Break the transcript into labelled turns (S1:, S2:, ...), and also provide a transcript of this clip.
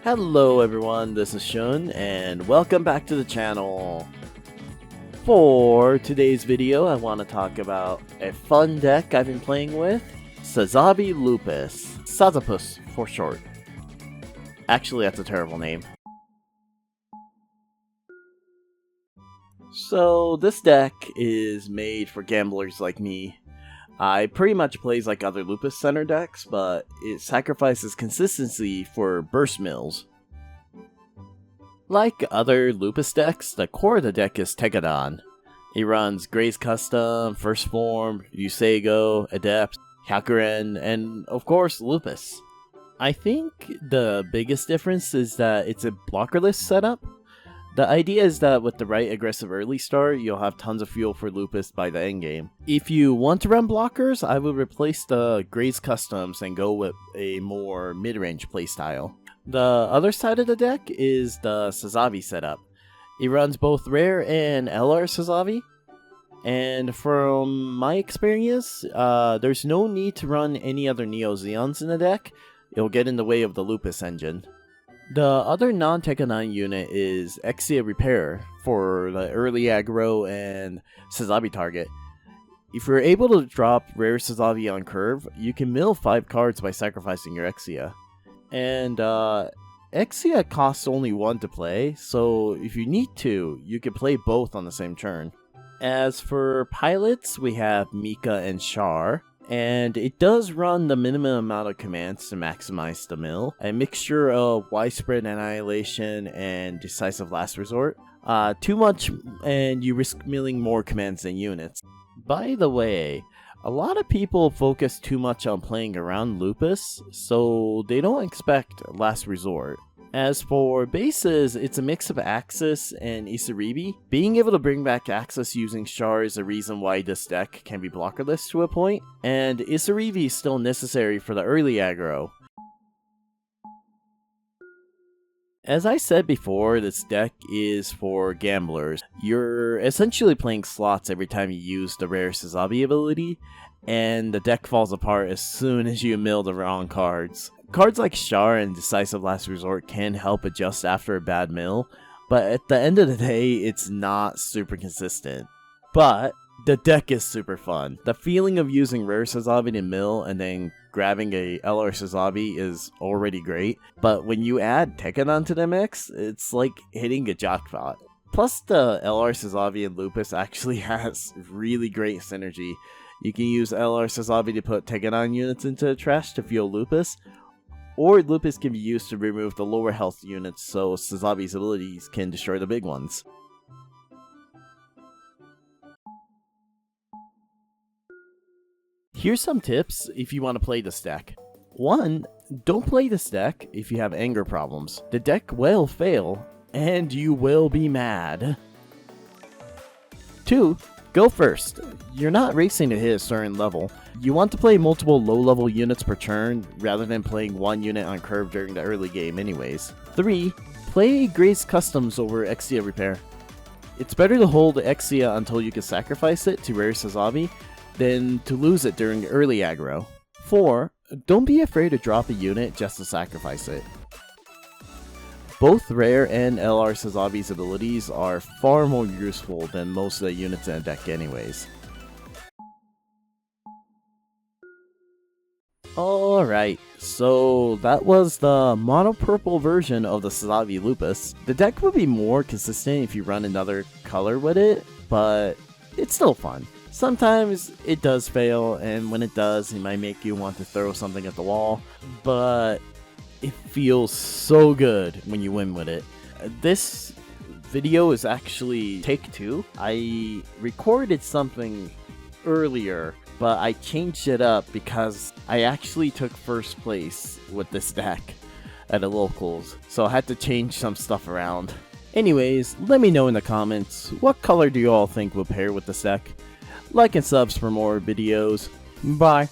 S1: Hello everyone, this is Shun, and welcome back to the channel. For today's video, I want to talk about a fun deck I've been playing with, Sazabi Lupus, Sazapus for short. Actually, that's a terrible name. So this deck is made for gamblers like me. I pretty much plays like other Lupus center decks, but it sacrifices consistency for burst mills. Like other Lupus decks, the core of the deck is Tegadon. It runs Gray's Custom, First Form, Yuseigo, Adept, Hyakuren, and of course Lupus. I think the biggest difference is that it's a blockerless setup. The idea is that with the right aggressive early start, you'll have tons of fuel for Lupus by the endgame. If you want to run blockers, I would replace the Gray's Customs and go with a more mid-range playstyle. The other side of the deck is the Sazabi setup. It runs both Rare and LR Sazabi, and from my experience, there's no need to run any other Neo Zeons in the deck. It'll get in the way of the Lupus engine. The other non-Tekken unit is Exia Repairer for the early aggro and Sazabi target. If you're able to drop Rare Sazabi on curve, you can mill 5 cards by sacrificing your Exia. And Exia costs only 1 to play, so if you need to, you can play both on the same turn. As for pilots, we have Mika and Char. And it does run the minimum amount of commands to maximize the mill, a mixture of widespread annihilation and decisive last resort. Too much and you risk milling more commands than units. By the way, a lot of people focus too much on playing around Lupus, so they don't expect last resort. As for bases, it's a mix of Axis and Isaribi. Being able to bring back Axis using Char is a reason why this deck can be blockerless to a point, and Isaribi is still necessary for the early aggro. As I said before, this deck is for gamblers. You're essentially playing slots every time you use the Rare Sazabi ability, and the deck falls apart as soon as you mill the wrong cards. Cards like Char and Decisive Last Resort can help adjust after a bad mill, but at the end of the day, it's not super consistent. But the deck is super fun. The feeling of using Rare Sazabi to mill and then grabbing a LR Sazabi is already great, but when you add Tekken to the mix, it's like hitting a jackpot. Plus, the LR Sazabi and Lupus actually has really great synergy. You can use LR Sazabi to put Tekken units into the trash to fuel Lupus, or Lupus can be used to remove the lower health units so Sazabi's abilities can destroy the big ones. Here's some tips if you want to play this deck. 1. Don't play this deck if you have anger problems. The deck will fail, and you will be mad. 2. Go first. You're not racing to hit a certain level. You want to play multiple low-level units per turn, rather than playing one unit on curve during the early game anyways. 3. Play Gray's Customs over Exia Repair. It's better to hold Exia until you can sacrifice it to Rare Sazabi, than to lose it during early aggro. 4. Don't be afraid to drop a unit just to sacrifice it. Both Rare and LR Sazabi's abilities are far more useful than most of the units in a deck anyways. Alright, so that was the mono-purple version of the Sazabi Lupus. The deck would be more consistent if you run another color with it, but it's still fun. Sometimes it does fail, and when it does, it might make you want to throw something at the wall, but it feels so good when you win with it. This video is actually take 2. I recorded something earlier, but I changed it up because I actually took first place with this deck at the locals, so I had to change some stuff around. Anyways, let me know in the comments, what color do you all think will pair with this deck? Like and subs for more videos. Bye.